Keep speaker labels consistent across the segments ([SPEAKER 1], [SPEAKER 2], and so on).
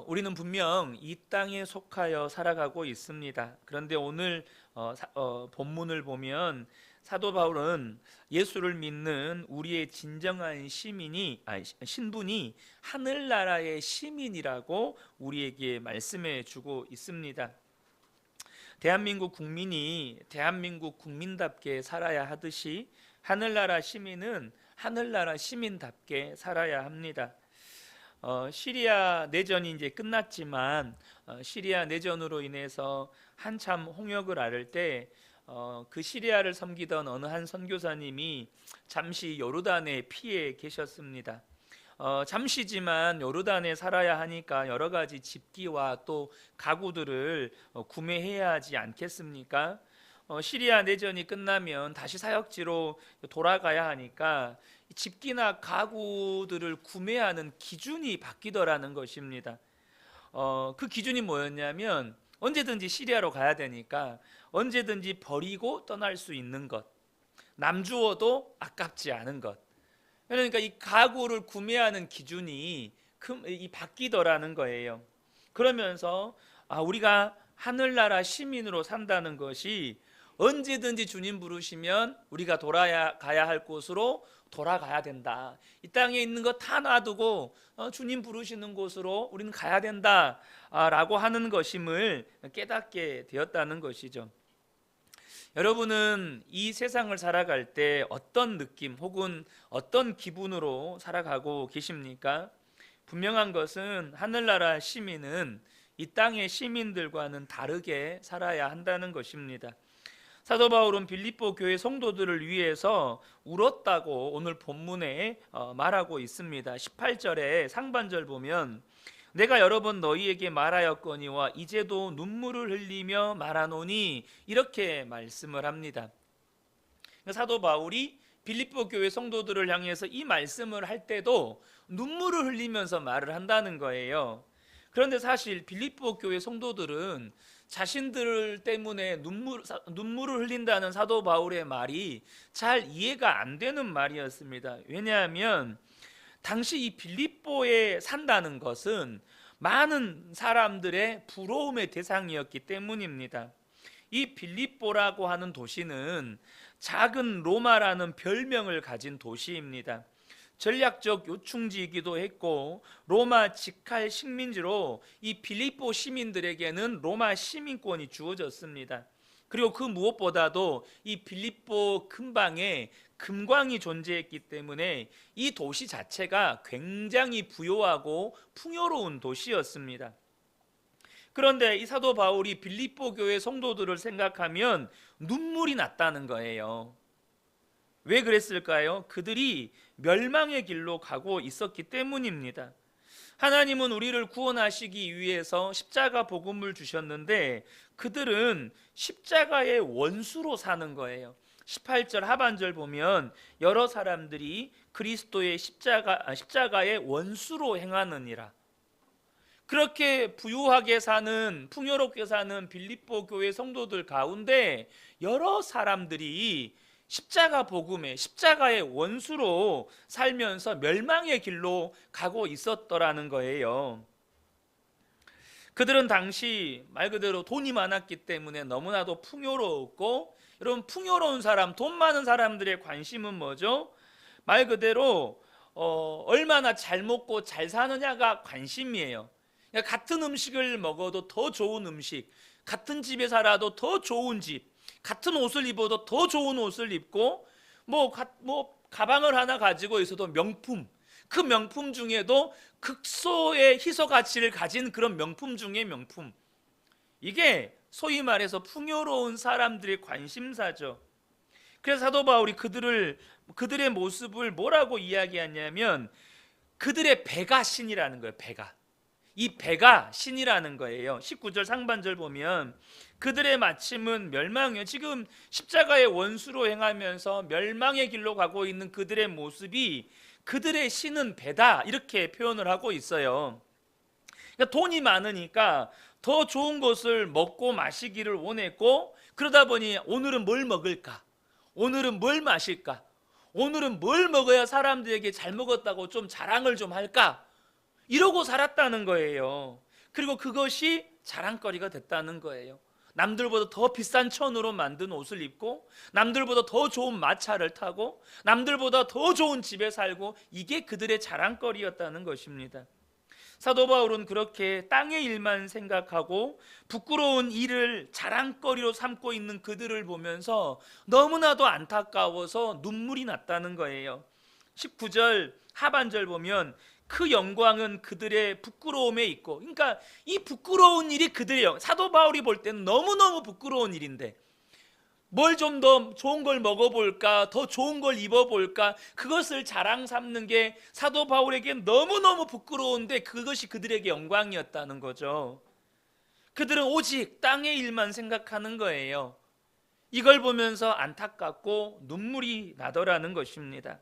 [SPEAKER 1] 우리는 분명 이 땅에 속하여 살아가고 있습니다. 그런데 오늘 본문을 보면 사도 바울은 예수를 믿는 우리의 진정한 신분이 하늘나라의 시민이라고 우리에게 말씀해 주고 있습니다. 대한민국 국민이 대한민국 국민답게 살아야 하듯이 하늘나라 시민은 하늘나라 시민답게 살아야 합니다. 시리아 내전이 이제 끝났지만 시리아 내전으로 인해서 한참 홍역을 앓을 때 그 시리아를 섬기던 어느 한 선교사님이 잠시 요르단에 피해 계셨습니다. 잠시지만 요르단에 살아야 하니까 여러 가지 집기와 또 가구들을 구매해야 하지 않겠습니까? 시리아 내전이 끝나면 다시 사역지로 돌아가야 하니까 집기나 가구들을 구매하는 기준이 바뀌더라는 것입니다. 그 기준이 뭐였냐면 언제든지 시리아로 가야 되니까 언제든지 버리고 떠날 수 있는 것, 남주어도 아깝지 않은 것. 그러니까 이 가구를 구매하는 기준이 바뀌더라는 거예요. 그러면서 우리가 하늘나라 시민으로 산다는 것이 언제든지 주님 부르시면 우리가 돌아가야 할 곳으로 돌아가야 된다. 이 땅에 있는 거 다 놔두고 주님 부르시는 곳으로 우리는 가야 된다 라고 하는 것임을 깨닫게 되었다는 것이죠. 여러분은 이 세상을 살아갈 때 어떤 느낌 혹은 어떤 기분으로 살아가고 계십니까? 분명한 것은 하늘나라 시민은 이 땅의 시민들과는 다르게 살아야 한다는 것입니다. 사도 바울은 빌립보 교회 성도들을 위해서 울었다고 오늘 본문에 말하고 있습니다. 18절에 상반절 보면 내가 여러 번 너희에게 말하였거니와 이제도 눈물을 흘리며 말하노니 이렇게 말씀을 합니다. 사도 바울이 빌립보 교회 성도들을 향해서 이 말씀을 할 때도 눈물을 흘리면서 말을 한다는 거예요. 그런데 사실 빌립보 교회 성도들은 자신들 때문에 눈물을 흘린다는 사도 바울의 말이 잘 이해가 안 되는 말이었습니다. 왜냐하면 당시 이 빌립보에 산다는 것은 많은 사람들의 부러움의 대상이었기 때문입니다. 이 빌립보라고 하는 도시는 작은 로마라는 별명을 가진 도시입니다. 전략적 요충지이기도 했고 로마 직할 식민지로 이 빌립보 시민들에게는 로마 시민권이 주어졌습니다. 그리고 그 무엇보다도 이 빌립보 근방에 금광이 존재했기 때문에 이 도시 자체가 굉장히 부요하고 풍요로운 도시였습니다. 그런데 이 사도 바울이 빌립보 교회 성도들을 생각하면 눈물이 났다는 거예요. 왜 그랬을까요? 그들이 멸망의 길로 가고 있었기 때문입니다. 하나님은 우리를 구원하시기 위해서 십자가 복음을 주셨는데 그들은 십자가의 원수로 사는 거예요. 18절 하반절 보면 여러 사람들이 그리스도의 십자가의 원수로 행하느니라. 그렇게 부유하게 사는 풍요롭게 사는 빌립보 교회 성도들 가운데 여러 사람들이 십자가 복음의 십자가의 원수로 살면서 멸망의 길로 가고 있었더라는 거예요. 그들은 당시 말 그대로 돈이 많았기 때문에 너무나도 풍요로웠고, 여러분 풍요로운 사람, 돈 많은 사람들의 관심은 뭐죠? 말 그대로 얼마나 잘 먹고 잘 사느냐가 관심이에요. 그러니까 같은 음식을 먹어도 더 좋은 음식, 같은 집에 살아도 더 좋은 집, 같은 옷을 입어도 더 좋은 옷을 입고 가방을 하나 가지고 있어도 명품, 그 명품 중에도 극소의 희소 가치를 가진 그런 명품 중에 명품. 이게 소위 말해서 풍요로운 사람들의 관심사죠. 그래서 사도 바울이 그들의 모습을 뭐라고 이야기하냐면 그들의 배가 신이라는 거예요. 이 배가 신이라는 거예요. 19절 상반절 보면 그들의 마침은 멸망이요. 지금 십자가의 원수로 행하면서 멸망의 길로 가고 있는 그들의 모습이 그들의 신은 배다 이렇게 표현을 하고 있어요. 그러니까 돈이 많으니까 더 좋은 것을 먹고 마시기를 원했고, 그러다 보니 오늘은 뭘 먹을까? 오늘은 뭘 마실까? 오늘은 뭘 먹어야 사람들에게 잘 먹었다고 좀 자랑을 좀 할까? 이러고 살았다는 거예요. 그리고 그것이 자랑거리가 됐다는 거예요. 남들보다 더 비싼 천으로 만든 옷을 입고, 남들보다 더 좋은 마차를 타고, 남들보다 더 좋은 집에 살고, 이게 그들의 자랑거리였다는 것입니다. 사도 바울은 그렇게 땅의 일만 생각하고 부끄러운 일을 자랑거리로 삼고 있는 그들을 보면서 너무나도 안타까워서 눈물이 났다는 거예요. 19절 하반절 보면 그 영광은 그들의 부끄러움에 있고, 그러니까 이 부끄러운 일이 그들의 사도 바울이 볼 때는 너무너무 부끄러운 일인데, 뭘 좀 더 좋은 걸 먹어볼까, 더 좋은 걸 입어볼까, 그것을 자랑 삼는 게 사도 바울에게 너무너무 부끄러운데 그것이 그들에게 영광이었다는 거죠. 그들은 오직 땅의 일만 생각하는 거예요. 이걸 보면서 안타깝고 눈물이 나더라는 것입니다.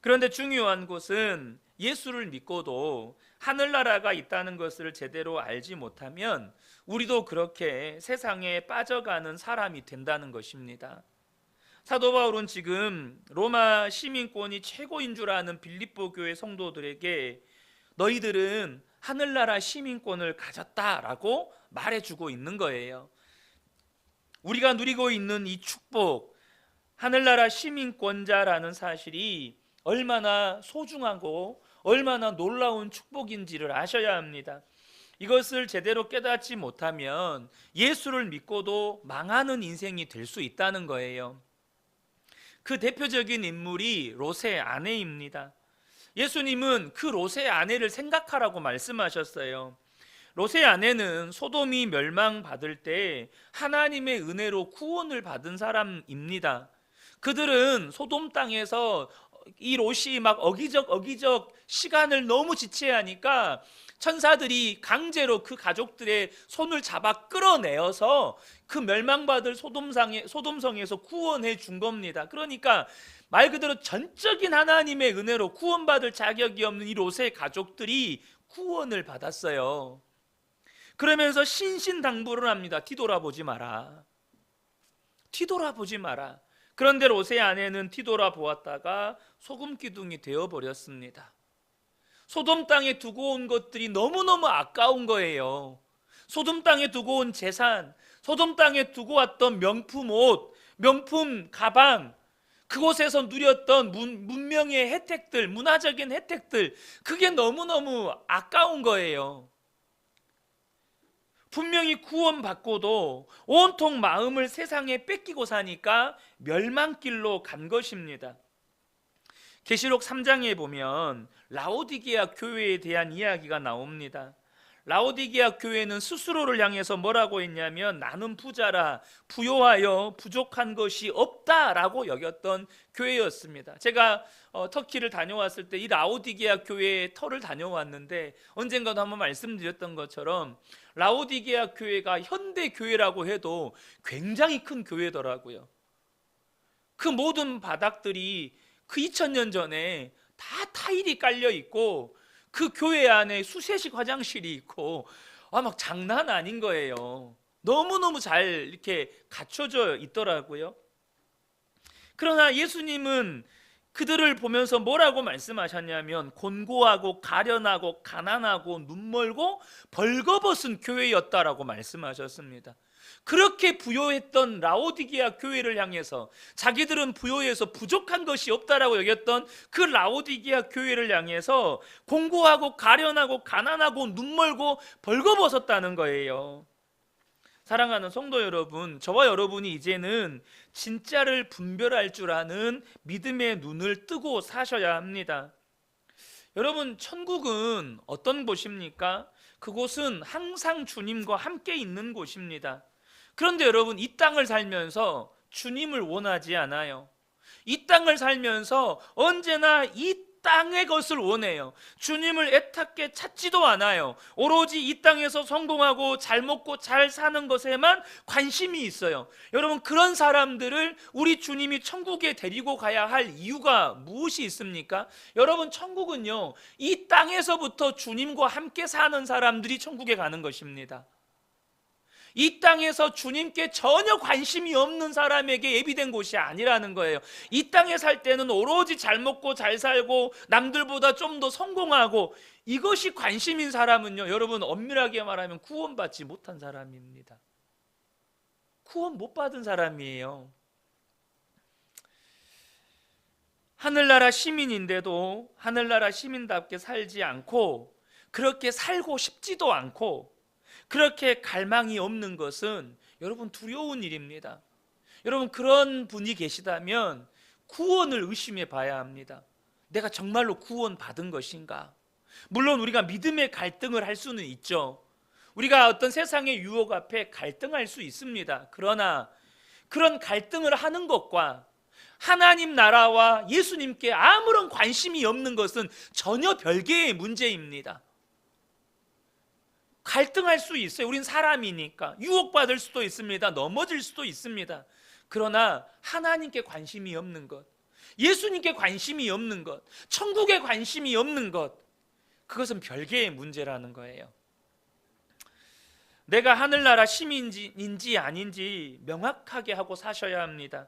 [SPEAKER 1] 그런데 중요한 것은 예수를 믿고도 하늘나라가 있다는 것을 제대로 알지 못하면 우리도 그렇게 세상에 빠져가는 사람이 된다는 것입니다. 사도 바울은 지금 로마 시민권이 최고인 줄 아는 빌립보 교회 성도들에게 너희들은 하늘나라 시민권을 가졌다라고 말해주고 있는 거예요. 우리가 누리고 있는 이 축복, 하늘나라 시민권자라는 사실이 얼마나 소중하고 얼마나 놀라운 축복인지를 아셔야 합니다. 이것을 제대로 깨닫지 못하면 예수를 믿고도 망하는 인생이 될 수 있다는 거예요. 그 대표적인 인물이 롯의 아내입니다. 예수님은 그 롯의 아내를 생각하라고 말씀하셨어요. 롯의 아내는 소돔이 멸망받을 때 하나님의 은혜로 구원을 받은 사람입니다. 그들은 소돔 땅에서 이 롯이 막 어기적 시간을 너무 지체하니까 천사들이 강제로 그 가족들의 손을 잡아 끌어내어서 그 멸망받을 소돔성에서 구원해 준 겁니다. 그러니까 말 그대로 전적인 하나님의 은혜로 구원받을 자격이 없는 이 롯의 가족들이 구원을 받았어요. 그러면서 신신당부를 합니다. 뒤돌아보지 마라. 뒤돌아보지 마라. 그런데 롯의 아내는 뒤돌아보았다가 소금 기둥이 되어버렸습니다. 소돔 땅에 두고 온 것들이 너무너무 아까운 거예요. 소돔 땅에 두고 온 재산, 소돔 땅에 두고 왔던 명품 옷, 명품 가방, 그곳에서 누렸던 문명의 혜택들, 문화적인 혜택들, 그게 너무너무 아까운 거예요. 분명히 구원받고도 온통 마음을 세상에 뺏기고 사니까 멸망길로 간 것입니다. 계시록 3장에 보면 라오디게아 교회에 대한 이야기가 나옵니다. 라오디게아 교회는 스스로를 향해서 뭐라고 했냐면 나는 부자라 부요하여 부족한 것이 없다라고 여겼던 교회였습니다. 제가 터키를 다녀왔을 때 이 라오디게아 교회의 터를 다녀왔는데 언젠가도 한번 말씀드렸던 것처럼 라오디게아 교회가 현대 교회라고 해도 굉장히 큰 교회더라고요. 그 모든 바닥들이 그 2000년 전에 다 타일이 깔려 있고 그 교회 안에 수세식 화장실이 있고 막 장난 아닌 거예요. 너무너무 잘 이렇게 갖춰져 있더라고요. 그러나 예수님은 그들을 보면서 뭐라고 말씀하셨냐면 곤고하고 가련하고 가난하고 눈멀고 벌거벗은 교회였다라고 말씀하셨습니다. 그렇게 부요했던 라오디게아 교회를 향해서 자기들은 부요해서 부족한 것이 없다라고 여겼던 그 라오디게아 교회를 향해서 공고하고 가련하고 가난하고 눈멀고 벌거벗었다는 거예요. 사랑하는 성도 여러분, 저와 여러분이 이제는 진짜를 분별할 줄 아는 믿음의 눈을 뜨고 사셔야 합니다. 여러분, 천국은 어떤 곳입니까? 그곳은 항상 주님과 함께 있는 곳입니다. 그런데 여러분, 이 땅을 살면서 주님을 원하지 않아요. 이 땅을 살면서 언제나 이 땅의 것을 원해요. 주님을 애타게 찾지도 않아요. 오로지 이 땅에서 성공하고 잘 먹고 잘 사는 것에만 관심이 있어요. 여러분, 그런 사람들을 우리 주님이 천국에 데리고 가야 할 이유가 무엇이 있습니까? 여러분, 천국은요, 이 땅에서부터 주님과 함께 사는 사람들이 천국에 가는 것입니다. 이 땅에서 주님께 전혀 관심이 없는 사람에게 예비된 곳이 아니라는 거예요. 이 땅에 살 때는 오로지 잘 먹고 잘 살고 남들보다 좀 더 성공하고 이것이 관심인 사람은요, 여러분 엄밀하게 말하면 구원받지 못한 사람입니다. 구원 못 받은 사람이에요. 하늘나라 시민인데도 하늘나라 시민답게 살지 않고, 그렇게 살고 싶지도 않고, 그렇게 갈망이 없는 것은 여러분 두려운 일입니다. 여러분 그런 분이 계시다면 구원을 의심해 봐야 합니다. 내가 정말로 구원 받은 것인가? 물론 우리가 믿음의 갈등을 할 수는 있죠. 우리가 어떤 세상의 유혹 앞에 갈등할 수 있습니다. 그러나 그런 갈등을 하는 것과 하나님 나라와 예수님께 아무런 관심이 없는 것은 전혀 별개의 문제입니다. 갈등할 수 있어요. 우린 사람이니까. 유혹받을 수도 있습니다. 넘어질 수도 있습니다. 그러나 하나님께 관심이 없는 것, 예수님께 관심이 없는 것, 천국에 관심이 없는 것, 그것은 별개의 문제라는 거예요. 내가 하늘나라 시민인지 아닌지 명확하게 하고 사셔야 합니다.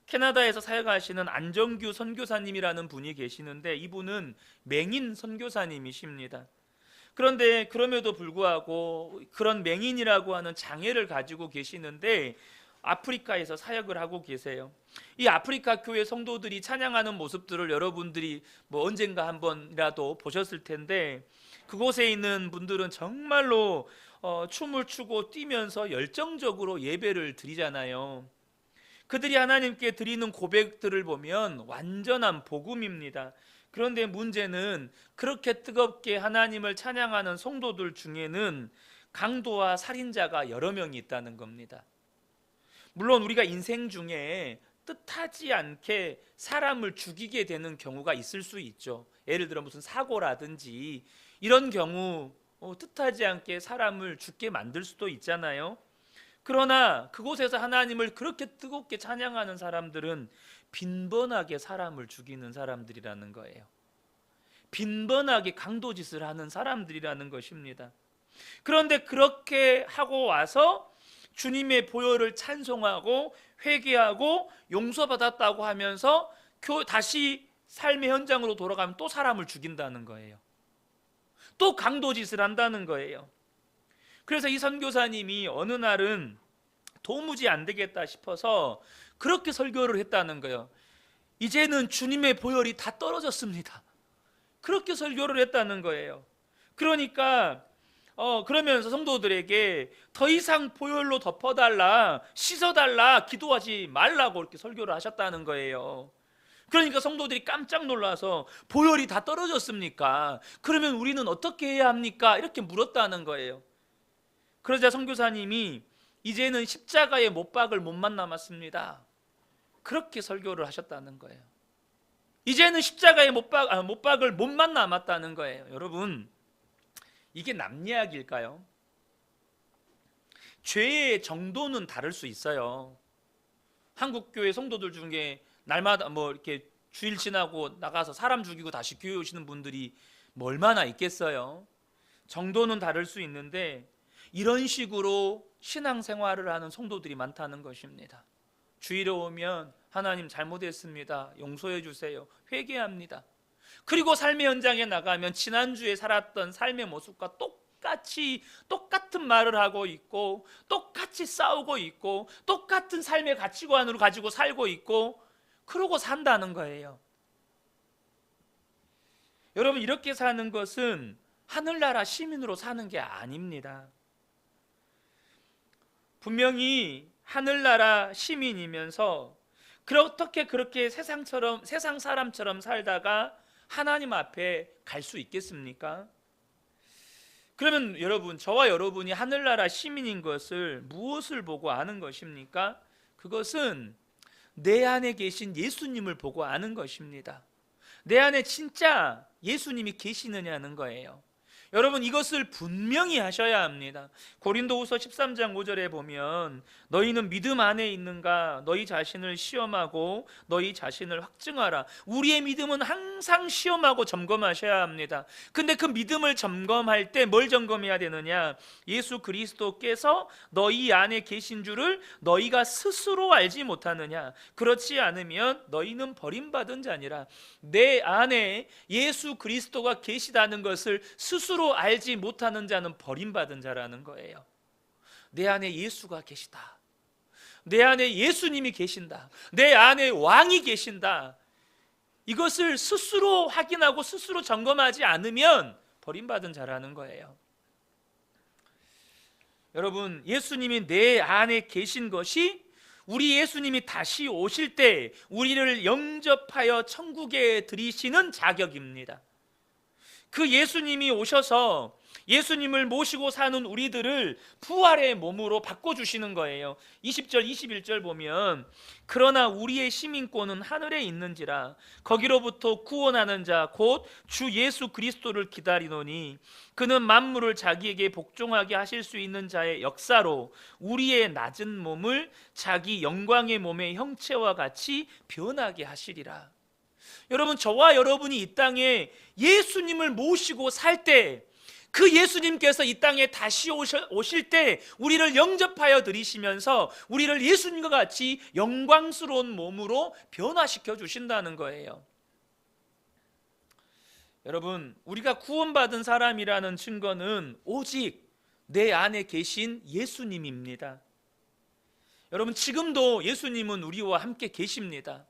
[SPEAKER 1] 캐나다에서 사역하시는 안정규 선교사님이라는 분이 계시는데, 이분은 맹인 선교사님이십니다. 그런데 그럼에도 불구하고 그런 맹인이라고 하는 장애를 가지고 계시는데 아프리카에서 사역을 하고 계세요. 이 아프리카 교회 성도들이 찬양하는 모습들을 여러분들이 언젠가 한 번이라도 보셨을 텐데, 그곳에 있는 분들은 정말로 춤을 추고 뛰면서 열정적으로 예배를 드리잖아요. 그들이 하나님께 드리는 고백들을 보면 완전한 복음입니다. 그런데 문제는 그렇게 뜨겁게 하나님을 찬양하는 성도들 중에는 강도와 살인자가 여러 명이 있다는 겁니다. 물론 우리가 인생 중에 뜻하지 않게 사람을 죽이게 되는 경우가 있을 수 있죠. 예를 들어 무슨 사고라든지 이런 경우 뜻하지 않게 사람을 죽게 만들 수도 있잖아요. 그러나 그곳에서 하나님을 그렇게 뜨겁게 찬양하는 사람들은 빈번하게 사람을 죽이는 사람들이라는 거예요. 빈번하게 강도짓을 하는 사람들이라는 것입니다. 그런데 그렇게 하고 와서 주님의 보혈을 찬송하고 회개하고 용서받았다고 하면서 다시 삶의 현장으로 돌아가면 또 사람을 죽인다는 거예요. 또 강도짓을 한다는 거예요. 그래서 이 선교사님이 어느 날은 도무지 안 되겠다 싶어서 그렇게 설교를 했다는 거예요. 이제는 주님의 보혈이 다 떨어졌습니다. 그렇게 설교를 했다는 거예요. 그러니까 그러면서 성도들에게 더 이상 보혈로 덮어달라, 씻어달라, 기도하지 말라고 이렇게 설교를 하셨다는 거예요. 그러니까 성도들이 깜짝 놀라서 보혈이 다 떨어졌습니까? 그러면 우리는 어떻게 해야 합니까? 이렇게 물었다는 거예요. 그러자 선교사님이 이제는 십자가의 못 박을 몸만 남았습니다. 그렇게 설교를 하셨다는 거예요. 이제는 십자가의 못 박을 몸만 남았다는 거예요. 여러분, 이게 남 이야기일까요? 죄의 정도는 다를 수 있어요. 한국 교회 성도들 중에 날마다 이렇게 주일 지나고 나가서 사람 죽이고 다시 교회 오시는 분들이 얼마나 있겠어요? 정도는 다를 수 있는데 이런 식으로 신앙생활을 하는 성도들이 많다는 것입니다. 주일에 오면 하나님 잘못했습니다, 용서해 주세요, 회개합니다. 그리고 삶의 현장에 나가면 지난주에 살았던 삶의 모습과 똑같은 말을 하고 있고, 똑같이 싸우고 있고, 똑같은 삶의 가치관으로 가지고 살고 있고, 그러고 산다는 거예요. 여러분, 이렇게 사는 것은 하늘나라 시민으로 사는 게 아닙니다. 분명히 하늘나라 시민이면서 어떻게 그렇게 세상 사람처럼 살다가 하나님 앞에 갈 수 있겠습니까? 그러면 여러분, 저와 여러분이 하늘나라 시민인 것을 무엇을 보고 아는 것입니까? 그것은 내 안에 계신 예수님을 보고 아는 것입니다. 내 안에 진짜 예수님이 계시느냐는 거예요. 여러분, 이것을 분명히 하셔야 합니다. 고린도후서 13장 5절에 보면 너희는 믿음 안에 있는가 너희 자신을 시험하고 너희 자신을 확증하라. 우리의 믿음은 항상 시험하고 점검하셔야 합니다. 근데 그 믿음을 점검할 때 뭘 점검해야 되느냐? 예수 그리스도께서 너희 안에 계신 줄을 너희가 스스로 알지 못하느냐? 그렇지 않으면 너희는 버림받은 자니라. 내 안에 예수 그리스도가 계시다는 것을 스스로 알지 못하는 자는 버림받은 자라는 거예요. 내 안에 예수가 계시다, 내 안에 예수님이 계신다, 내 안에 왕이 계신다, 이것을 스스로 확인하고 스스로 점검하지 않으면 버림받은 자라는 거예요. 여러분, 예수님이 내 안에 계신 것이 우리 예수님이 다시 오실 때 우리를 영접하여 천국에 들이시는 자격입니다. 그 예수님이 오셔서 예수님을 모시고 사는 우리들을 부활의 몸으로 바꿔주시는 거예요. 20절 21절 보면 그러나 우리의 시민권은 하늘에 있는지라 거기로부터 구원하는 자 곧 주 예수 그리스도를 기다리노니 그는 만물을 자기에게 복종하게 하실 수 있는 자의 역사로 우리의 낮은 몸을 자기 영광의 몸의 형체와 같이 변하게 하시리라. 여러분, 저와 여러분이 이 땅에 예수님을 모시고 살 때 그 예수님께서 이 땅에 다시 오실 때 우리를 영접하여 들이시면서 우리를 예수님과 같이 영광스러운 몸으로 변화시켜 주신다는 거예요. 여러분, 우리가 구원받은 사람이라는 증거는 오직 내 안에 계신 예수님입니다. 여러분, 지금도 예수님은 우리와 함께 계십니다.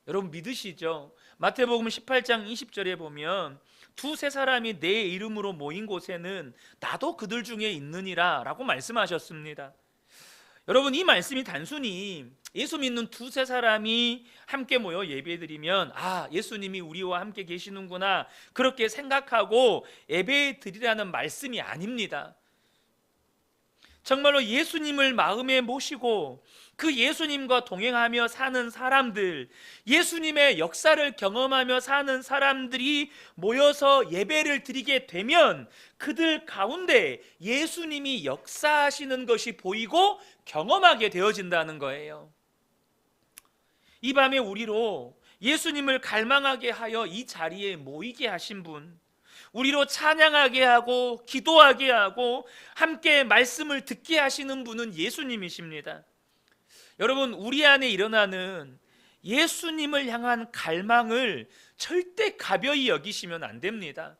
[SPEAKER 1] 여러분 믿으시죠? 마태복음 18장 20절에 보면 두세 사람이 내 이름으로 모인 곳에는 나도 그들 중에 있느니라 라고 말씀하셨습니다. 여러분, 이 말씀이 단순히 예수 믿는 두세 사람이 함께 모여 예배드리면 예수님이 우리와 함께 계시는구나 그렇게 생각하고 예배드리라는 말씀이 아닙니다. 정말로 예수님을 마음에 모시고 그 예수님과 동행하며 사는 사람들, 예수님의 역사를 경험하며 사는 사람들이 모여서 예배를 드리게 되면 그들 가운데 예수님이 역사하시는 것이 보이고 경험하게 되어진다는 거예요. 이 밤에 우리로 예수님을 갈망하게 하여 이 자리에 모이게 하신 분, 우리로 찬양하게 하고 기도하게 하고 함께 말씀을 듣게 하시는 분은 예수님이십니다. 여러분, 우리 안에 일어나는 예수님을 향한 갈망을 절대 가벼이 여기시면 안 됩니다.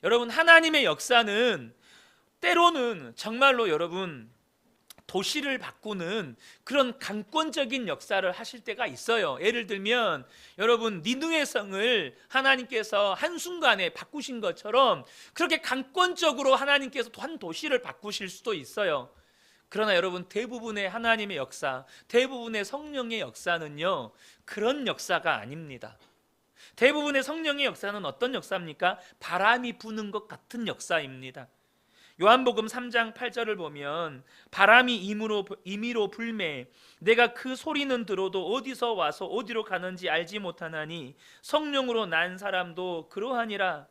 [SPEAKER 1] 여러분, 하나님의 역사는 때로는 정말로 여러분 도시를 바꾸는 그런 강권적인 역사를 하실 때가 있어요. 예를 들면 여러분 니느웨 성을 하나님께서 한순간에 바꾸신 것처럼 그렇게 강권적으로 하나님께서 한 도시를 바꾸실 수도 있어요. 그러나 여러분, 대부분의 하나님의 역사, 대부분의 성령의 역사는요 그런 역사가 아닙니다. 대부분의 성령의 역사는 어떤 역사입니까? 바람이 부는 것 같은 역사입니다. 요한복음 3장 8절을 보면 바람이 임의로 불매 내가 그 소리는 들어도 어디서 와서 어디로 가는지 알지 못하나니 성령으로 난 사람도 그러하니라.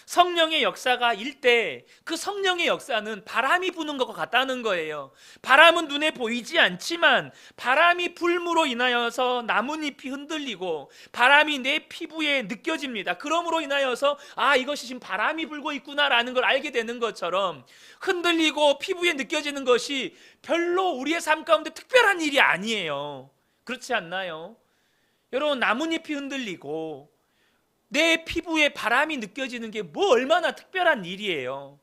[SPEAKER 1] 성령의 역사가 일 때 그 성령의 역사는 바람이 부는 것과 같다는 거예요. 바람은 눈에 보이지 않지만 바람이 불므로 인하여서 나뭇잎이 흔들리고 바람이 내 피부에 느껴집니다. 그러므로 인하여서 이것이 지금 바람이 불고 있구나라는 걸 알게 되는 것처럼 흔들리고 피부에 느껴지는 것이 별로 우리의 삶 가운데 특별한 일이 아니에요. 그렇지 않나요? 여러분, 나뭇잎이 흔들리고 내 피부에 바람이 느껴지는 게 뭐 얼마나 특별한 일이에요.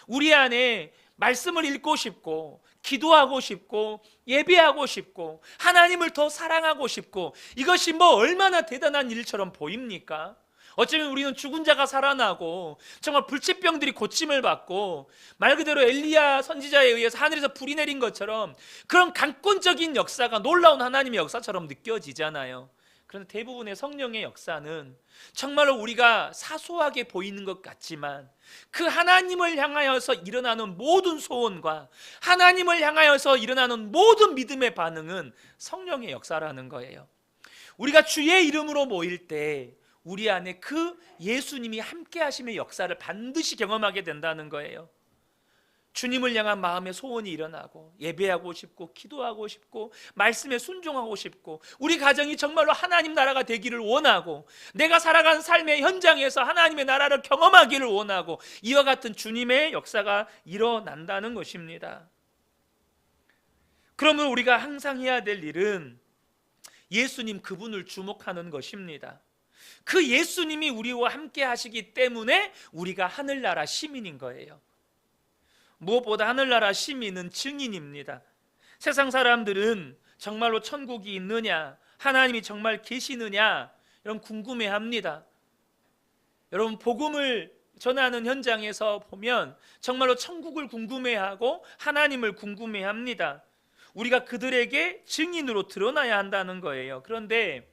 [SPEAKER 1] 우리 안에 말씀을 읽고 싶고 기도하고 싶고 예배하고 싶고 하나님을 더 사랑하고 싶고 이것이 뭐 얼마나 대단한 일처럼 보입니까? 어쩌면 우리는 죽은 자가 살아나고 정말 불치병들이 고침을 받고 말 그대로 엘리야 선지자에 의해서 하늘에서 불이 내린 것처럼 그런 강권적인 역사가 놀라운 하나님의 역사처럼 느껴지잖아요. 그런데 대부분의 성령의 역사는 정말로 우리가 사소하게 보이는 것 같지만 그 하나님을 향하여서 일어나는 모든 소원과 하나님을 향하여서 일어나는 모든 믿음의 반응은 성령의 역사라는 거예요. 우리가 주의 이름으로 모일 때 우리 안에 그 예수님이 함께 하심의 역사를 반드시 경험하게 된다는 거예요. 주님을 향한 마음의 소원이 일어나고 예배하고 싶고 기도하고 싶고 말씀에 순종하고 싶고 우리 가정이 정말로 하나님 나라가 되기를 원하고 내가 살아가는 삶의 현장에서 하나님의 나라를 경험하기를 원하고 이와 같은 주님의 역사가 일어난다는 것입니다. 그러면 우리가 항상 해야 될 일은 예수님 그분을 주목하는 것입니다. 그 예수님이 우리와 함께 하시기 때문에 우리가 하늘나라 시민인 거예요. 무엇보다 하늘나라 시민은 증인입니다. 세상 사람들은 정말로 천국이 있느냐, 하나님이 정말 계시느냐 이런 궁금해합니다. 여러분, 복음을 전하는 현장에서 보면 정말로 천국을 궁금해하고 하나님을 궁금해합니다. 우리가 그들에게 증인으로 드러나야 한다는 거예요. 그런데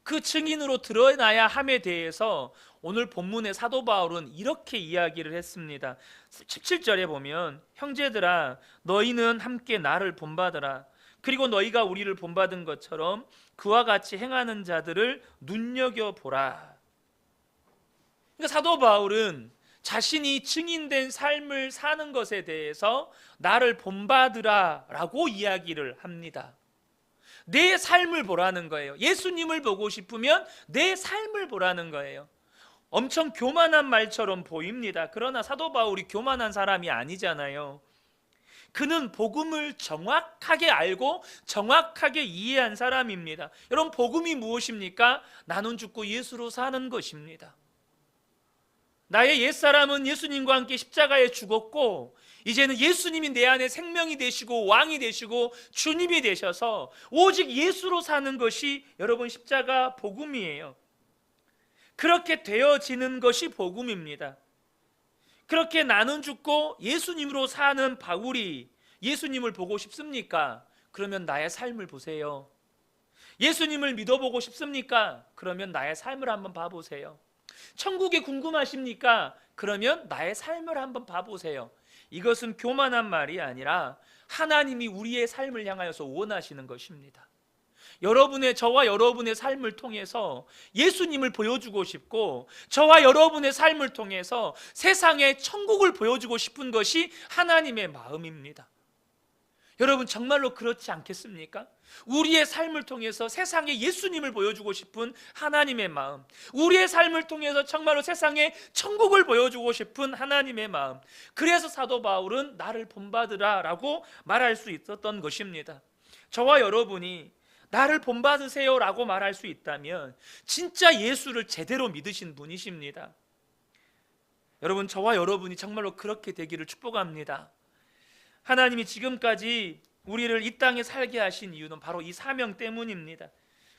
[SPEAKER 1] 그 증인으로 드러나야 함에 대해서 오늘 본문의 사도 바울은 이렇게 이야기를 했습니다. 17절에 보면 형제들아 너희는 함께 나를 본받으라. 그리고 너희가 우리를 본받은 것처럼 그와 같이 행하는 자들을 눈여겨보라. 그러니까 사도 바울은 자신이 증인된 삶을 사는 것에 대해서 나를 본받으라 라고 이야기를 합니다. 내 삶을 보라는 거예요. 예수님을 보고 싶으면 내 삶을 보라는 거예요. 엄청 교만한 말처럼 보입니다. 그러나 사도 바울이 교만한 사람이 아니잖아요. 그는 복음을 정확하게 알고 정확하게 이해한 사람입니다. 여러분, 복음이 무엇입니까? 나는 죽고 예수로 사는 것입니다. 나의 옛사람은 예수님과 함께 십자가에 죽었고 이제는 예수님이 내 안에 생명이 되시고 왕이 되시고 주님이 되셔서 오직 예수로 사는 것이 여러분 십자가 복음이에요. 그렇게 되어지는 것이 복음입니다. 그렇게 나는 죽고 예수님으로 사는 바울이 예수님을 보고 싶습니까? 그러면 나의 삶을 보세요. 예수님을 믿어보고 싶습니까? 그러면 나의 삶을 한번 봐보세요. 천국이 궁금하십니까? 그러면 나의 삶을 한번 봐보세요. 이것은 교만한 말이 아니라 하나님이 우리의 삶을 향하여서 원하시는 것입니다. 저와 여러분의 삶을 통해서 예수님을 보여주고 싶고 저와 여러분의 삶을 통해서 세상에 천국을 보여주고 싶은 것이 하나님의 마음입니다. 여러분, 정말로 그렇지 않겠습니까? 우리의 삶을 통해서 세상에 예수님을 보여주고 싶은 하나님의 마음, 우리의 삶을 통해서 정말로 세상에 천국을 보여주고 싶은 하나님의 마음. 그래서 사도 바울은 나를 본받으라 라고 말할 수 있었던 것입니다. 저와 여러분이 나를 본받으세요 라고 말할 수 있다면 진짜 예수를 제대로 믿으신 분이십니다. 여러분, 저와 여러분이 정말로 그렇게 되기를 축복합니다. 하나님이 지금까지 우리를 이 땅에 살게 하신 이유는 바로 이 사명 때문입니다.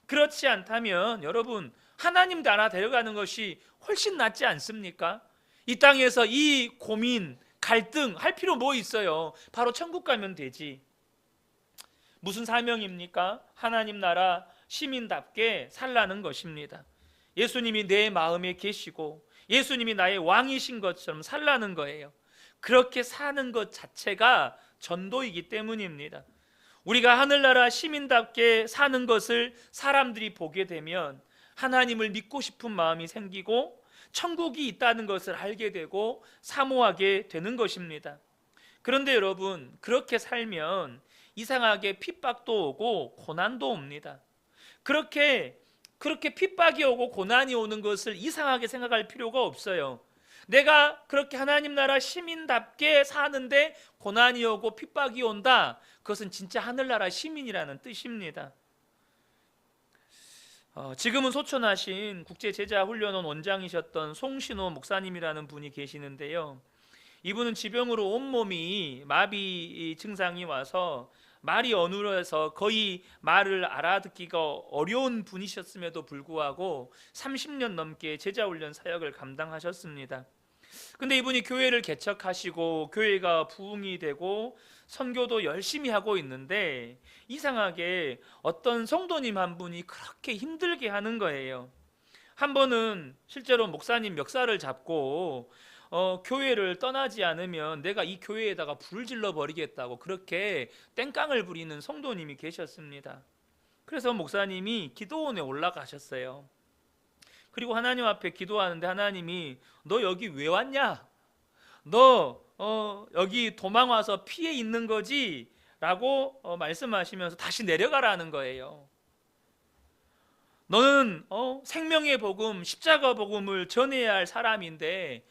[SPEAKER 1] 그렇지 않다면 여러분, 하나님 나라 데려가는 것이 훨씬 낫지 않습니까? 이 땅에서 이 고민, 갈등 할 필요 뭐 있어요? 바로 천국 가면 되지. 무슨 사명입니까? 하나님 나라 시민답게 살라는 것입니다. 예수님이 내 마음에 계시고 예수님이 나의 왕이신 것처럼 살라는 거예요. 그렇게 사는 것 자체가 전도이기 때문입니다. 우리가 하늘나라 시민답게 사는 것을 사람들이 보게 되면 하나님을 믿고 싶은 마음이 생기고 천국이 있다는 것을 알게 되고 사모하게 되는 것입니다. 그런데 여러분, 그렇게 살면 이상하게 핍박도 오고 고난도 옵니다. 그렇게 핍박이 오고 고난이 오는 것을 이상하게 생각할 필요가 없어요. 내가 그렇게 하나님 나라 시민답게 사는데 고난이 오고 핍박이 온다, 그것은 진짜 하늘나라 시민이라는 뜻입니다. 지금은 소천하신 국제제자훈련원 원장이셨던 송신호 목사님이라는 분이 계시는데요, 이분은 지병으로 온몸이 마비 증상이 와서 말이 어눌해서 거의 말을 알아듣기가 어려운 분이셨음에도 불구하고 30년 넘게 제자훈련 사역을 감당하셨습니다. 근데 이분이 교회를 개척하시고 교회가 부흥이 되고 선교도 열심히 하고 있는데 이상하게 어떤 성도님 한 분이 그렇게 힘들게 하는 거예요. 한 번은 실제로 목사님 멱살을 잡고 교회를 떠나지 않으면 내가 이 교회에다가 불을 질러 버리겠다고 그렇게 땡깡을 부리는 성도님이 계셨습니다. 그래서 목사님이 기도원에 올라가셨어요. 그리고 하나님 앞에 기도하는데 하나님이 너 여기 왜 왔냐? 너 여기 도망 와서 피해 있는 거지? 라고 말씀하시면서 다시 내려가라는 거예요. 너는 생명의 복음, 십자가 복음을 전해야 할 사람인데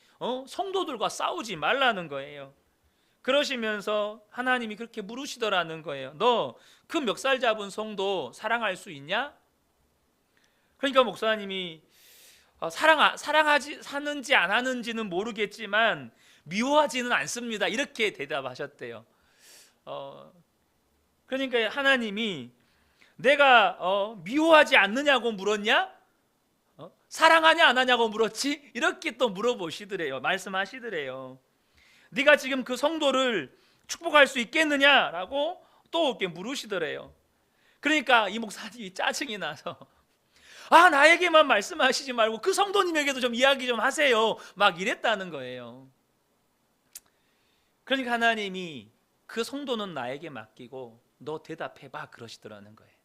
[SPEAKER 1] 성도들과 싸우지 말라는 거예요. 그러시면서 하나님이 그렇게 물으시더라는 거예요. 너 그 멱살 잡은 성도 사랑할 수 있냐? 그러니까 목사님이 사랑하는지 안 하는지는 모르겠지만 미워하지는 않습니다. 이렇게 대답하셨대요. 그러니까 하나님이 내가 미워하지 않느냐고 물었냐? 사랑하냐 안 하냐고 물었지? 이렇게 또 물어보시더래요. 말씀하시더래요. 네가 지금 그 성도를 축복할 수 있겠느냐라고 또 이렇게 물으시더래요. 그러니까 이 목사님이 짜증이 나서 나에게만 말씀하시지 말고 그 성도님에게도 좀 이야기 좀 하세요. 막 이랬다는 거예요. 그러니까 하나님이 그 성도는 나에게 맡기고 너 대답해봐 그러시더라는 거예요.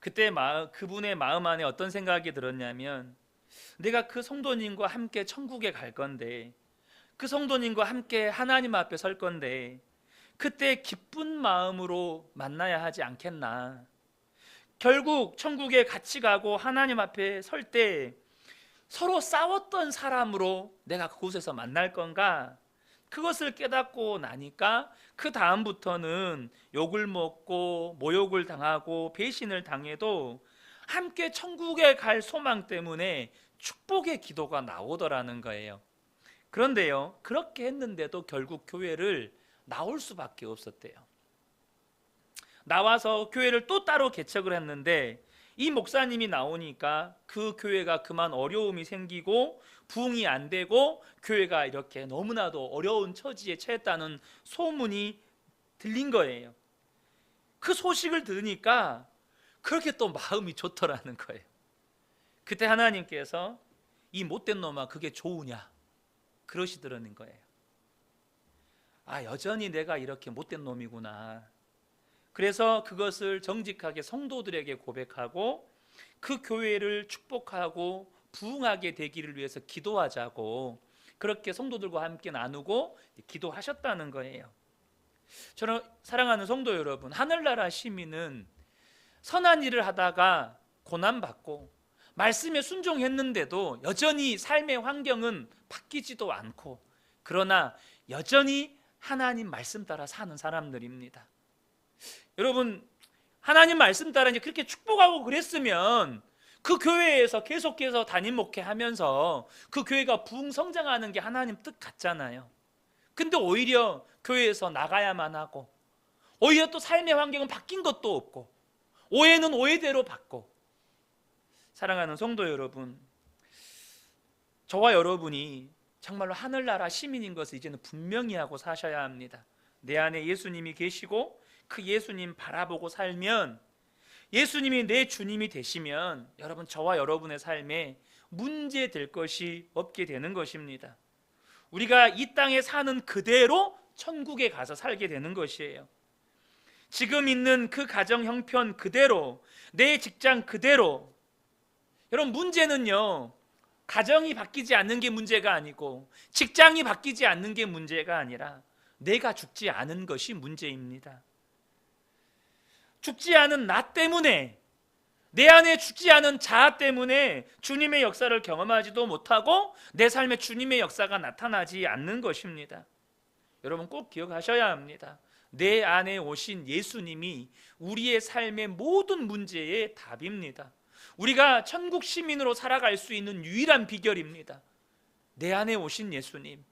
[SPEAKER 1] 그때 그분의 마음 안에 어떤 생각이 들었냐면 내가 그 성도님과 함께 천국에 갈 건데 그 성도님과 함께 하나님 앞에 설 건데 그때 기쁜 마음으로 만나야 하지 않겠나. 결국 천국에 같이 가고 하나님 앞에 설 때 서로 싸웠던 사람으로 내가 그곳에서 만날 건가? 그것을 깨닫고 나니까 그 다음부터는 욕을 먹고 모욕을 당하고 배신을 당해도 함께 천국에 갈 소망 때문에 축복의 기도가 나오더라는 거예요. 그런데요, 그렇게 했는데도 결국 교회를 나올 수밖에 없었대요. 나와서 교회를 또 따로 개척을 했는데 이 목사님이 나오니까 그 교회가 그만 어려움이 생기고 부흥이 안 되고 교회가 이렇게 너무나도 어려운 처지에 처했다는 소문이 들린 거예요. 그 소식을 들으니까 그렇게 또 마음이 좋더라는 거예요. 그때 하나님께서 이 못된 놈아 그게 좋으냐 그러시더라는 거예요. 여전히 내가 이렇게 못된 놈이구나. 그래서 그것을 정직하게 성도들에게 고백하고 그 교회를 축복하고 부흥하게 되기를 위해서 기도하자고 그렇게 성도들과 함께 나누고 기도하셨다는 거예요. 저는 사랑하는 성도 여러분, 하늘나라 시민은 선한 일을 하다가 고난받고 말씀에 순종했는데도 여전히 삶의 환경은 바뀌지도 않고 그러나 여전히 하나님 말씀 따라 사는 사람들입니다. 여러분, 하나님 말씀 따라 이제 그렇게 축복하고 그랬으면 그 교회에서 계속해서 담임 목회하면서 그 교회가 부흥 성장하는 게 하나님 뜻 같잖아요. 근데 오히려 교회에서 나가야만 하고 오히려 또 삶의 환경은 바뀐 것도 없고 오해는 오해대로 받고. 사랑하는 성도 여러분, 저와 여러분이 정말로 하늘나라 시민인 것을 이제는 분명히 하고 사셔야 합니다. 내 안에 예수님이 계시고 그 예수님 바라보고 살면, 예수님이 내 주님이 되시면 여러분, 저와 여러분의 삶에 문제될 것이 없게 되는 것입니다. 우리가 이 땅에 사는 그대로 천국에 가서 살게 되는 것이에요. 지금 있는 그 가정 형편 그대로, 내 직장 그대로. 여러분, 문제는요, 가정이 바뀌지 않는 게 문제가 아니고 직장이 바뀌지 않는 게 문제가 아니라 내가 죽지 않은 것이 문제입니다. 죽지 않은 나 때문에, 내 안에 죽지 않은 자아 때문에 주님의 역사를 경험하지도 못하고 내 삶에 주님의 역사가 나타나지 않는 것입니다. 여러분, 꼭 기억하셔야 합니다. 내 안에 오신 예수님이 우리의 삶의 모든 문제의 답입니다. 우리가 천국 시민으로 살아갈 수 있는 유일한 비결입니다. 내 안에 오신 예수님,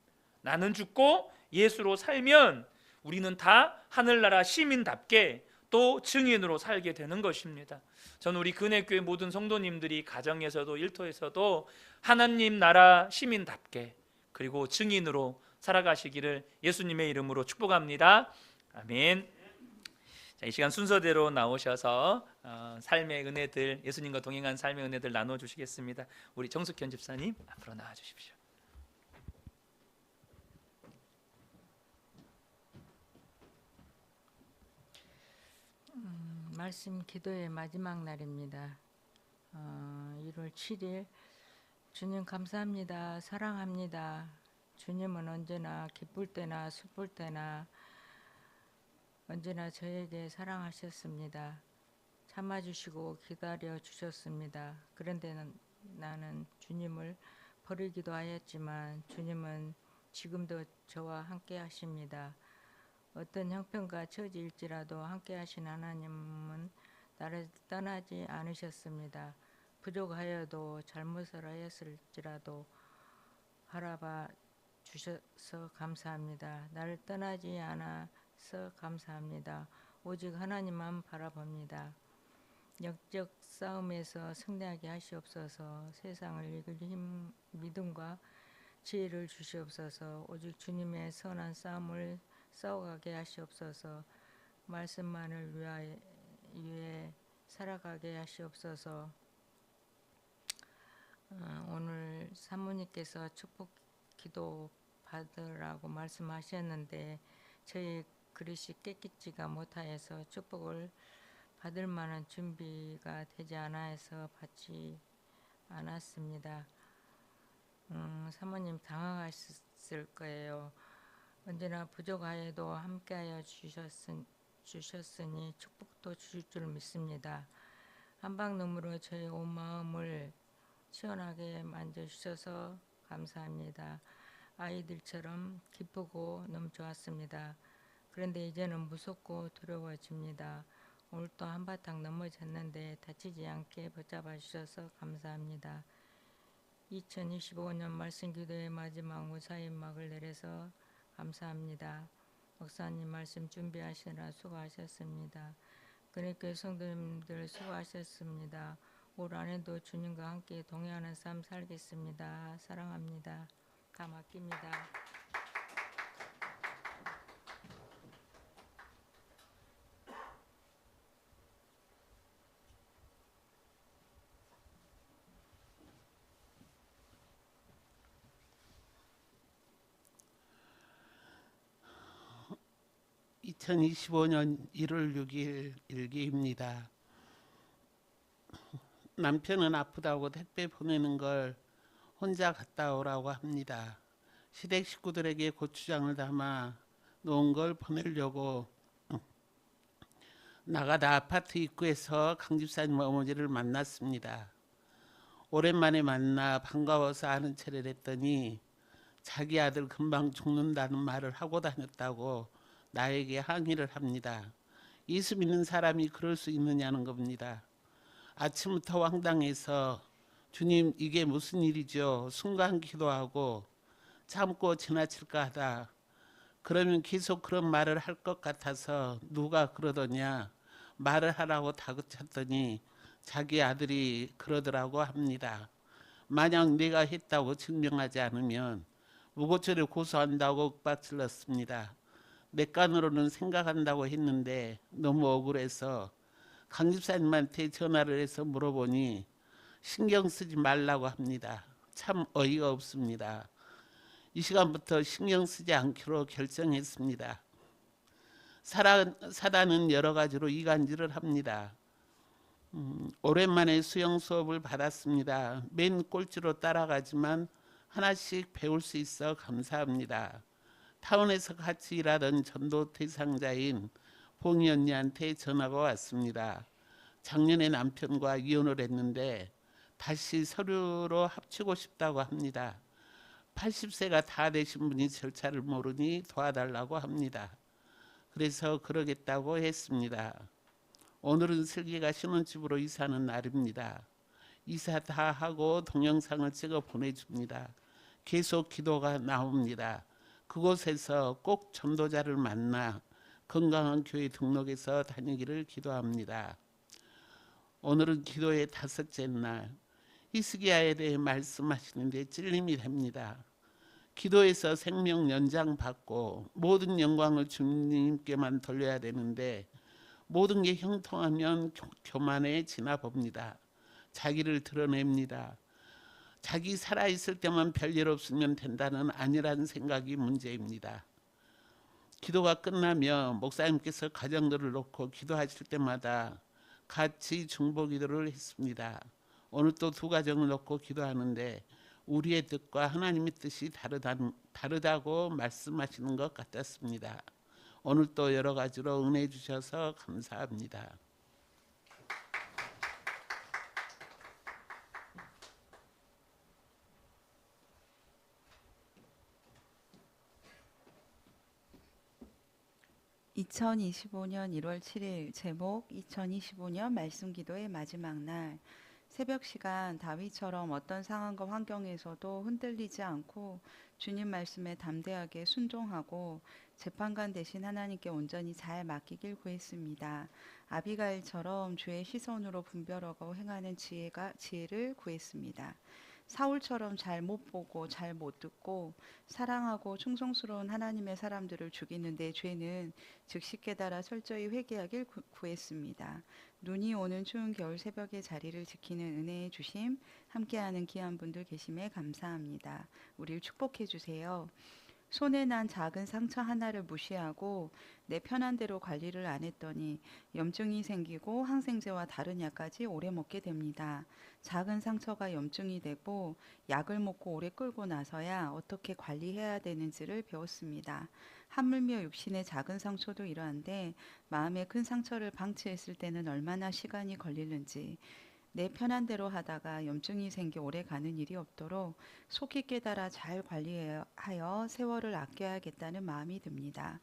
[SPEAKER 1] 나는 죽고 예수로 살면 우리는 다 하늘나라 시민답게 또 증인으로 살게 되는 것입니다. 저는 우리 근혜교회 모든 성도님들이 가정에서도 일터에서도 하나님 나라 시민답게 그리고 증인으로 살아가시기를 예수님의 이름으로 축복합니다. 아멘. 자, 이 시간 순서대로 나오셔서 삶의 은혜들, 예수님과 동행한 삶의 은혜들 나눠주시겠습니다. 우리 정숙현 집사님 앞으로 나와주십시오.
[SPEAKER 2] 말씀 기도의 마지막 날입니다. 1월 7일 주님 감사합니다. 사랑합니다. 주님은 언제나 기쁠 때나 슬플 때나 언제나 저에게 사랑하셨습니다. 참아주시고 기다려 주셨습니다. 그런데 나는 주님을 버리기도 하였지만 주님은 지금도 저와 함께 하십니다. 어떤 형편과 처지일지라도 함께 하신 하나님은 나를 떠나지 않으셨습니다. 부족하여도 잘못을 하였을지라도 바라봐 주셔서 감사합니다. 나를 떠나지 않아서 감사합니다. 오직 하나님만 바라봅니다. 영적 싸움에서 승리하게 하시옵소서. 세상을 이길 힘, 믿음과 지혜를 주시옵소서. 오직 주님의 선한 싸움을 싸워가게 하시옵소서. 말씀만을 위해 살아가게 하시옵소서. 오늘 사모님께서 축복 기도 받으라고 말씀하셨는데 저희 그릇이 깨끗지가 못하여서 축복을 받을 만한 준비가 되지 않아서 받지 않았습니다. 사모님 당황하셨을 거예요. 언제나 부족하여도 함께하여 주셨으니 축복도 주실 줄 믿습니다. 한방 눈물로 저희 온 마음을 시원하게 만져주셔서 감사합니다. 아이들처럼 기쁘고 너무 좋았습니다. 그런데 이제는 무섭고 두려워집니다. 오늘 또 한바탕 넘어졌는데 다치지 않게 붙잡아 주셔서 감사합니다. 2025년 말씀기도의 마지막 무사히 막을 내려서 감사합니다. 목사님 말씀 준비하시느라 수고하셨습니다. 그러니까 성도님들 수고하셨습니다. 올 한해도 주님과 함께 동행하는 삶 살겠습니다. 사랑합니다. 다 맡깁니다.
[SPEAKER 3] (2025년 1월 6일) 일기입니다. 남편은 아프다고 택배 보내는 걸 혼자 갔다 오라고 합니다. 시댁 식구들에게 고추장을 담아 놓은 걸 보내려고 나가다 아파트 입구에서 강집사님 어머니를 만났습니다. 오랜만에 만나 반가워서 아는 체를 했더니 자기 아들 금방 죽는다는 말을 하고 다녔다고 나에게 항의를 합니다. 예수 믿는 사람이 그럴 수 있느냐는 겁니다. 아침부터 황당해서 주님 이게 무슨 일이죠? 순간 기도하고 참고 지나칠까 하다 그러면 계속 그런 말을 할 것 같아서 누가 그러더냐 말을 하라고 다그쳤더니 자기 아들이 그러더라고 합니다. 만약 내가 했다고 증명하지 않으면 무고죄를 고소한다고 윽박질렀습니다. 내간으로는 생각한다고 했는데 너무 억울해서 강 집사님한테 전화를 해서 물어보니 신경 쓰지 말라고 합니다. 참 어이가 없습니다. 이 시간부터 신경 쓰지 않기로 결정했습니다. 사단은 여러 가지로 이간질을 합니다. 오랜만에 수영 수업을 받았습니다. 맨 꼴찌로 따라가지만 하나씩 배울 수 있어 감사합니다. 타운에서 같이 일하던 전도 대상자인 봉이 언니한테 전화가 왔습니다. 작년에 남편과 이혼을 했는데 다시 서류로 합치고 싶다고 합니다. 80세가 다 되신 분이 절차를 모르니 도와달라고 합니다. 그래서 그러겠다고 했습니다. 오늘은 슬기가 신혼집으로 이사하는 날입니다. 이사 다 하고 동영상을 찍어 보내줍니다. 계속 기도가 나옵니다. 그곳에서 꼭 전도자를 만나 건강한 교회 등록해서 다니기를 기도합니다. 오늘은 기도의 5째 날, 히스기야에 대해 말씀하시는데 찔림이 됩니다. 기도에서 생명 연장 받고 모든 영광을 주님께만 돌려야 되는데 모든 게 형통하면 교만에 지나 봅니다. 자기를 드러냅니다. 자기 살아있을 때만 별일 없으면 된다는 아니라는 생각이 문제입니다. 기도가 끝나며 목사님께서 가정들을 놓고 기도하실 때마다 같이 중보 기도를 했습니다. 오늘 또 두 가정을 놓고 기도하는데 우리의 뜻과 하나님의 뜻이 다르다고 말씀하시는 것 같았습니다. 오늘 또 여러 가지로 은혜 주셔서 감사합니다.
[SPEAKER 4] 2025년 1월 7일 제목 2025년 말씀 기도의 마지막 날 새벽 시간 다윗처럼 어떤 상황과 환경에서도 흔들리지 않고 주님 말씀에 담대하게 순종하고 재판관 대신 하나님께 온전히 잘 맡기길 구했습니다. 아비가일처럼 주의 시선으로 분별하고 행하는 지혜를 구했습니다. 사울처럼 잘 못 보고 잘 못 듣고 사랑하고 충성스러운 하나님의 사람들을 죽이는 내 죄는 즉시 깨달아 철저히 회개하길 구했습니다. 눈이 오는 추운 겨울 새벽의 자리를 지키는 은혜의 주심 함께하는 귀한 분들 계심에 감사합니다. 우리를 축복해 주세요. 손에 난 작은 상처 하나를 무시하고 내 편한 대로 관리를 안 했더니 염증이 생기고 항생제와 다른 약까지 오래 먹게 됩니다. 작은 상처가 염증이 되고 약을 먹고 오래 끌고 나서야 어떻게 관리해야 되는지를 배웠습니다. 하물며 육신의 작은 상처도 이러한데 마음의 큰 상처를 방치했을 때는 얼마나 시간이 걸리는지 내 편한 대로 하다가 염증이 생겨 오래 가는 일이 없도록 속히 깨달아 잘 관리하여 세월을 아껴야겠다는 마음이 듭니다.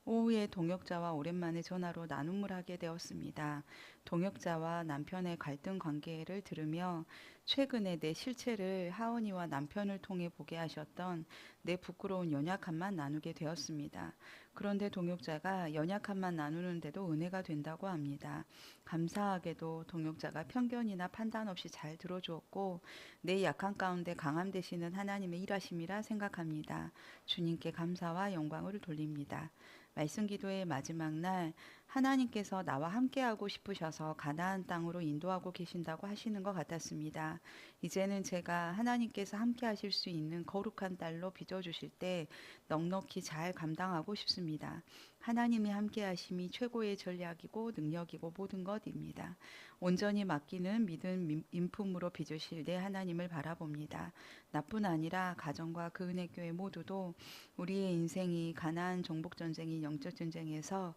[SPEAKER 4] 오후에 동역자와 오랜만에 전화로 나눔을 하게 되었습니다. 동역자와 남편의 갈등 관계를 들으며 최근에 내 실체를 하은이와 남편을 통해 보게 하셨던 내 부끄러운 연약함만 나누게 되었습니다. 그런데 동역자가 연약함만 나누는데도 은혜가 된다고 합니다. 감사하게도 동역자가 편견이나 판단 없이 잘 들어주었고 내 약한 가운데 강함 되시는 하나님의 일하심이라 생각합니다. 주님께 감사와 영광을 돌립니다. 말씀 기도의 마지막 날 하나님께서 나와 함께하고 싶으셔서 가나안 땅으로 인도하고 계신다고 하시는 것 같았습니다. 이제는 제가 하나님께서 함께하실 수 있는 거룩한 딸로 빚어주실 때 넉넉히 잘 감당하고 싶습니다. 하나님이 함께하심이 최고의 전략이고 능력이고 모든 것입니다. 온전히 맡기는 믿음 인품으로 빚으실 내 하나님을 바라봅니다. 나뿐 아니라 가정과 그 은혜교회 모두도 우리의 인생이 가나안 정복전쟁인 영적전쟁에서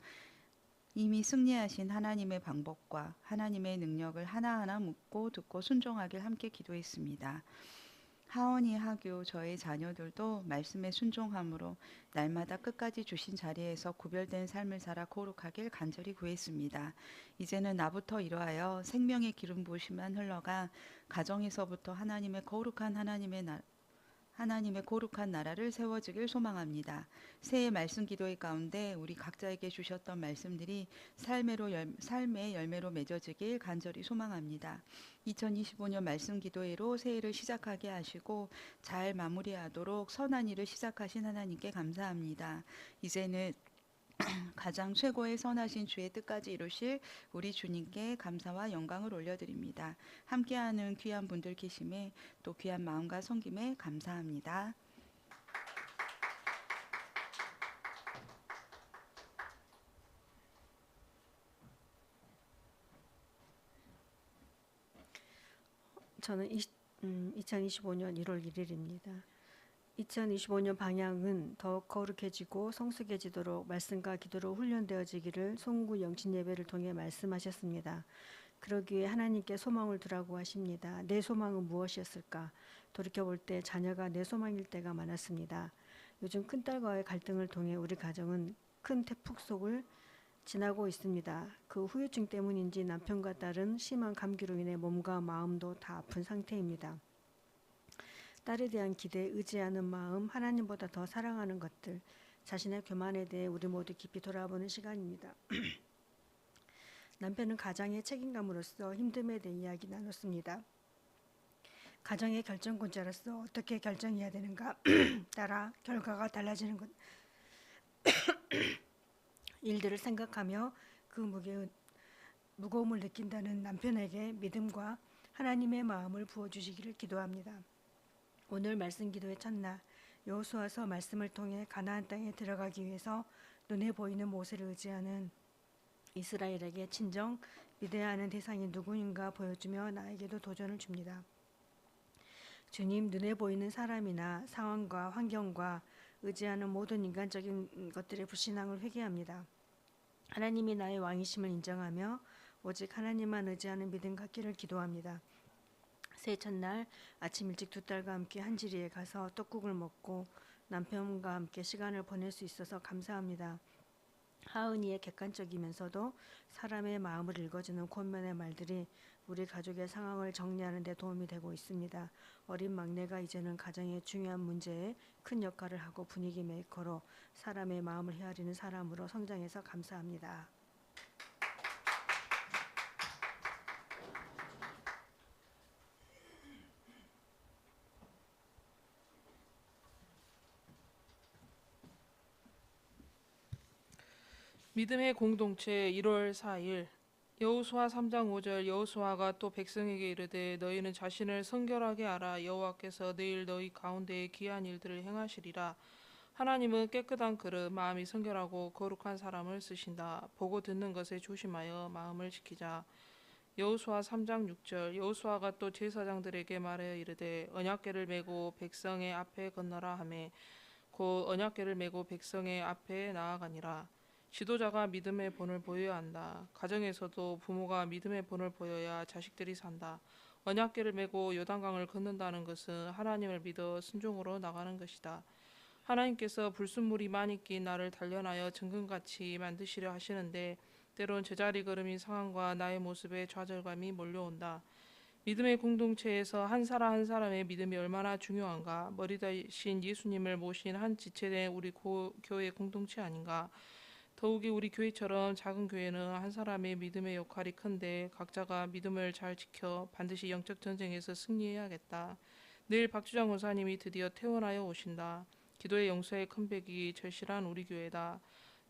[SPEAKER 4] 이미 승리하신 하나님의 방법과 하나님의 능력을 하나하나 묻고 듣고 순종하길 함께 기도했습니다. 하원이 하교 저의 자녀들도 말씀에 순종함으로 날마다 끝까지 주신 자리에서 구별된 삶을 살아 거룩하길 간절히 구했습니다. 이제는 나부터 이러하여 생명의 기름 부으심만 흘러가 가정에서부터 하나님의 거룩한 나라를 세워지길 소망합니다. 새해 말씀 기도의 가운데 우리 각자에게 주셨던 말씀들이 삶의 열매로 맺어지길 간절히 소망합니다. 2025년 말씀 기도회로 새해를 시작하게 하시고 잘 마무리하도록 선한 일을 시작하신 하나님께 감사합니다. 이제는 가장 최고의 선하신 주의 뜻까지 이루실 우리 주님께 감사와 영광을 올려드립니다. 함께하는 귀한 분들 계심에 또 귀한 마음과 섬김에 감사합니다.
[SPEAKER 5] 저는 2025년 1월 1일입니다. 2025년 방향은 더욱 거룩해지고 성숙해지도록 말씀과 기도로 훈련되어지기를 송구 영신 예배를 통해 말씀하셨습니다. 그러기에 하나님께 소망을 두라고 하십니다. 내 소망은 무엇이었을까? 돌이켜볼 때 자녀가 내 소망일 때가 많았습니다. 요즘 큰딸과의 갈등을 통해 우리 가정은 큰 태풍 속을 지나고 있습니다. 그 후유증 때문인지 남편과 딸은 심한 감기로 인해 몸과 마음도 다 아픈 상태입니다. 딸에 대한 기대, 의지하는 마음, 하나님보다 더 사랑하는 것들, 자신의 교만에 대해 우리 모두 깊이 돌아보는 시간입니다. 남편은 가장의 책임감으로서 힘듦에 대해 이야기 나눴습니다. 가정의 결정권자로서 어떻게 결정해야 되는가 따라 결과가 달라지는 것. 일들을 생각하며 그 무거움을 느낀다는 남편에게 믿음과 하나님의 마음을 부어주시기를 기도합니다. 오늘 말씀 기도의 첫날 여호수아서 말씀을 통해 가나안 땅에 들어가기 위해서 눈에 보이는 모세를 의지하는 이스라엘에게 친정 믿어야 하는 대상이 누구인가 보여주며 나에게도 도전을 줍니다. 주님, 눈에 보이는 사람이나 상황과 환경과 의지하는 모든 인간적인 것들의 불신앙을 회개합니다. 하나님이 나의 왕이심을 인정하며 오직 하나님만 의지하는 믿음 갖기를 기도합니다. 새해 첫날 아침 일찍 두 딸과 함께 한지리에 가서 떡국을 먹고 남편과 함께 시간을 보낼 수 있어서 감사합니다. 하은이의 객관적이면서도 사람의 마음을 읽어주는 권면의 말들이 우리 가족의 상황을 정리하는 데 도움이 되고 있습니다. 어린 막내가 이제는 가정의 중요한 문제에 큰 역할을 하고 분위기 메이커로 사람의 마음을 헤아리는 사람으로 성장해서 감사합니다.
[SPEAKER 6] 믿음의 공동체 1월 4일 여호수아 3장 5절 여호수아가 또 백성에게 이르되 너희는 자신을 성결하게 하라 여호와께서 내일 너희 가운데에 기이한 일들을 행하시리라. 하나님은 깨끗한 그릇 마음이 성결하고 거룩한 사람을 쓰신다. 보고 듣는 것에 조심하여 마음을 지키자. 여호수아 3장 6절 여호수아가 또 제사장들에게 말하여 이르되 언약궤를 메고 백성의 앞에 건너라 하매 곧 언약궤를 메고 백성의 앞에 나아가니라. 지도자가 믿음의 본을 보여야 한다. 가정에서도 부모가 믿음의 본을 보여야 자식들이 산다. 언약궤를 메고 요단강을 건넌다는 것은 하나님을 믿어 순종으로 나가는 것이다. 하나님께서 불순물이 많이 낀 나를 단련하여 정금같이 만드시려 하시는데 때론 제자리 걸음인 상황과 나의 모습에 좌절감이 몰려온다. 믿음의 공동체에서 한 사람 한 사람의 믿음이 얼마나 중요한가. 머리 대신 예수님을 모신 한 지체된 우리 교회 공동체 아닌가. 더욱이 우리 교회처럼 작은 교회는 한 사람의 믿음의 역할이 큰데 각자가 믿음을 잘 지켜 반드시 영적 전쟁에서 승리해야겠다. 내일 박주장 원사님이 드디어 퇴원하여 오신다. 기도의 용서의 컴백이 절실한 우리 교회다.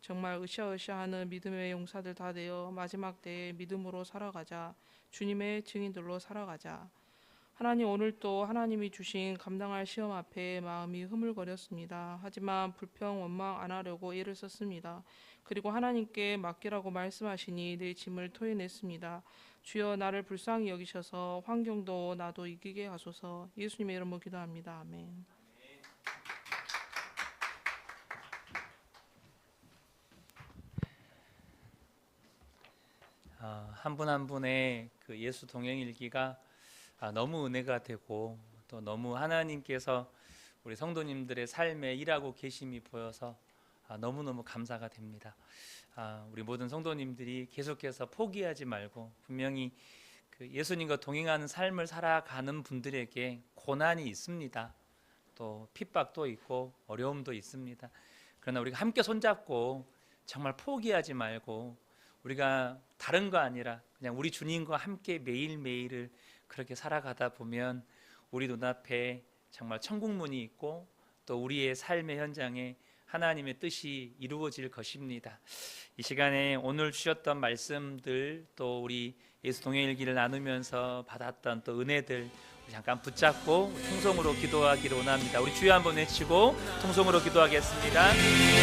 [SPEAKER 6] 정말 으쌰으쌰하는 믿음의 용사들 다 되어 마지막 때에 믿음으로 살아가자. 주님의 증인들로 살아가자. 하나님, 오늘도 하나님이 주신 감당할 시험 앞에 마음이 흐물거렸습니다. 하지만 불평 원망 안 하려고 애를 썼습니다. 그리고 하나님께 맡기라고 말씀하시니 내 짐을 토해냈습니다. 주여 나를 불쌍히 여기셔서 환경도 나도 이기게 하소서. 예수님의 이름으로 기도합니다. 아멘.
[SPEAKER 1] 한 분 한 분의 그 예수 동행 일기가 너무 은혜가 되고 또 너무 하나님께서 우리 성도님들의 삶에 일하고 계심이 보여서 너무너무 감사가 됩니다. 우리 모든 성도님들이 계속해서 포기하지 말고 분명히 그 예수님과 동행하는 삶을 살아가는 분들에게 고난이 있습니다. 또 핍박도 있고 어려움도 있습니다. 그러나 우리가 함께 손잡고 정말 포기하지 말고 우리가 다른 거 아니라 그냥 우리 주님과 함께 매일매일을 그렇게 살아가다 보면 우리 눈앞에 정말 천국문이 있고 또 우리의 삶의 현장에 하나님의 뜻이 이루어질 것입니다. 이 시간에 오늘 주셨던 말씀들 또 우리 예수 동행일기를 나누면서 받았던 또 은혜들 잠깐 붙잡고 통성으로 기도하기를 원합니다. 우리 주여 한번 외치고 통성으로 기도하겠습니다.